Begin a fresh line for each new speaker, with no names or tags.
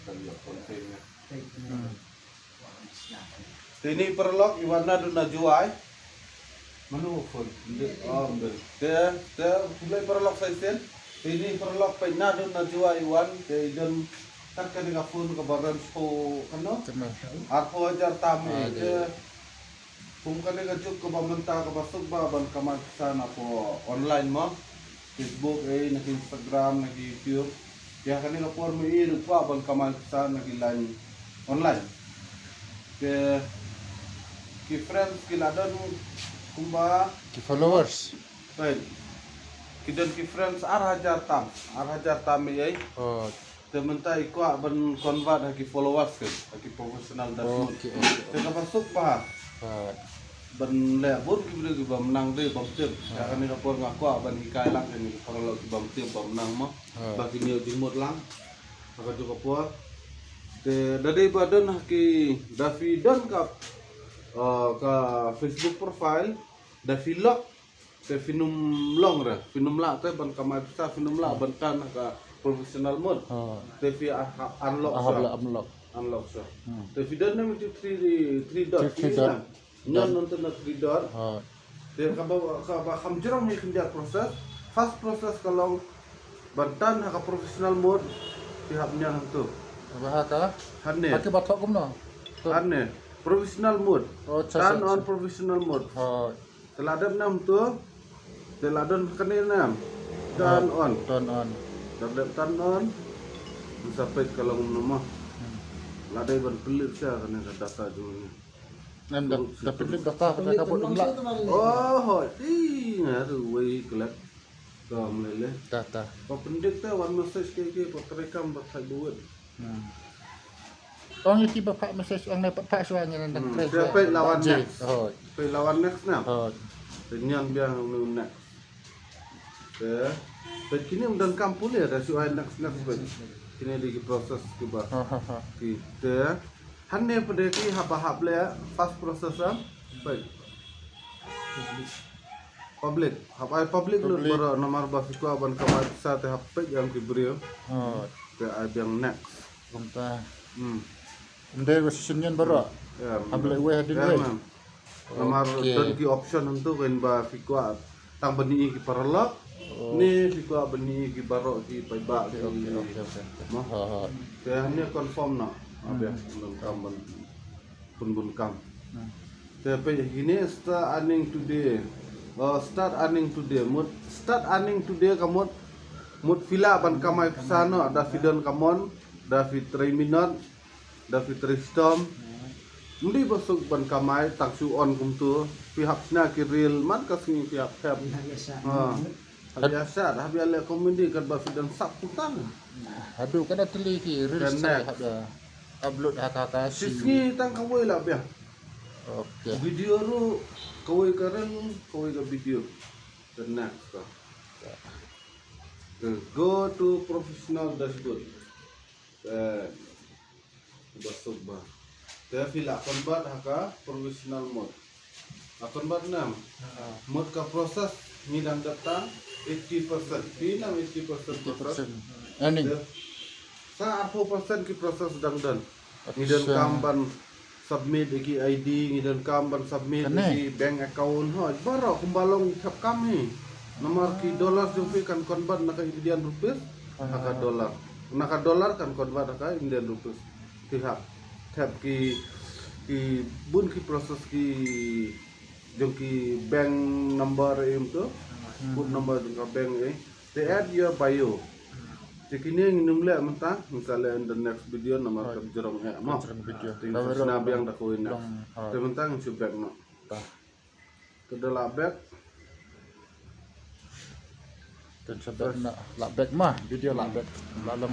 Kalau kontennya.
Hmm.
Ini perlok iwana do na juai. Manu phone. Oh, betul. Dia mulai perlok saya. Ini perlok pe na do na juai iwan ke idon kan ka phone ka baran po kano. Arpo ajar tami dia kung kanina juk ko bamanta ka basog ba ban kamay sana po online mo Facebook nag Instagram nag YouTube kaya kanina po mo pa ban kamay sana nag line online ke friends kiladon kumba
Ki followers.
baik kidon ki friends hajar tam ay
Oh.
tementai ko ban convert ki followers ke professional dasmut
Okay.
kaya basog pa ban le bun ki bile ki bam nang de bam tep ka ni rapor ngaku ban hikai lang ni kalau ki bam tep bam nang mo ba ki ni jimut lang ka ju kapua te dadi badan ki Davidon ka Facebook profile Davilog te finum long ra finum la te ban kamay sa finum la ban kan ka professional mode te fi unlock so te vidon na mit 3 dot nyon nonton na 3 dot te ka ba kamjrong ni kinja proses fast proses kalau bantan ka professional mode pihaknya hantu
Bahaka.
hanne
Pakai batok kumno.
hanne professional mode turn on professional mode teladam nam tu teladon kanina turn on turn on sampai kalau nama ladai ban pelit sia kana data dulu
Nem dapat lip data pada kabut umla.
oh ngaru wei kelak lele
Data.
pendik teh one message ke rekam pakai duit
Orang iki bapak message ang dapat suanya nang
Pe lawan next
Oh.
pe lawan next na
Oh.
penyan biang next pe kini udah kampul ya rasu next kini lagi proses kita kita hanne pada ki hap le fast processor baik public lu baru nomor basiku aban kamar sa te hap yang diberi ke yang next
Kumta. Ndai positionnya baru. Ambil we hadin we.
Nomor dan ki option untuk kan ba fikwa tang beni ki paralak ni fikwa beni ki baro ki paiba ki mah kaya ni confirm na abia kam bun kam tapi ini start earning today kamu mut villa ban kamai sana ada vidon kamon David Rayminot David Ristom Mundi basuk ban kamai taksu on kumtu pihak na kiril man kasing pihak heb biasa dah biar komedi kan bafidan saputan
Aduh kada teliti reels ada upload haka
sisgi tang kawai lah biar
okay
video ru kawai karen kawai ke video the next go to professional dashboard basuk ba dia fila convert haka professional mode convert nam mode ka proses ni dan data 80% di nam 80% proses
earning
sa 40% ki proses dan ni dan kamban submit iki ID ni dan kamban submit iki bank account ho baro kumbalong kap kami nomor ki dolar jupi kan convert naka Indian rupiah haka dolar kan convert haka Indian rupiah pihak tab ki bun ki proses ki jong ki bank number tu bun number jong bank they add your bio Cikini yang numle mentah misalnya in the next video nomor kerjerong mau
video
nabi yang dakuin mentang subek no kedua back
dan sebab nak back mah video back dalam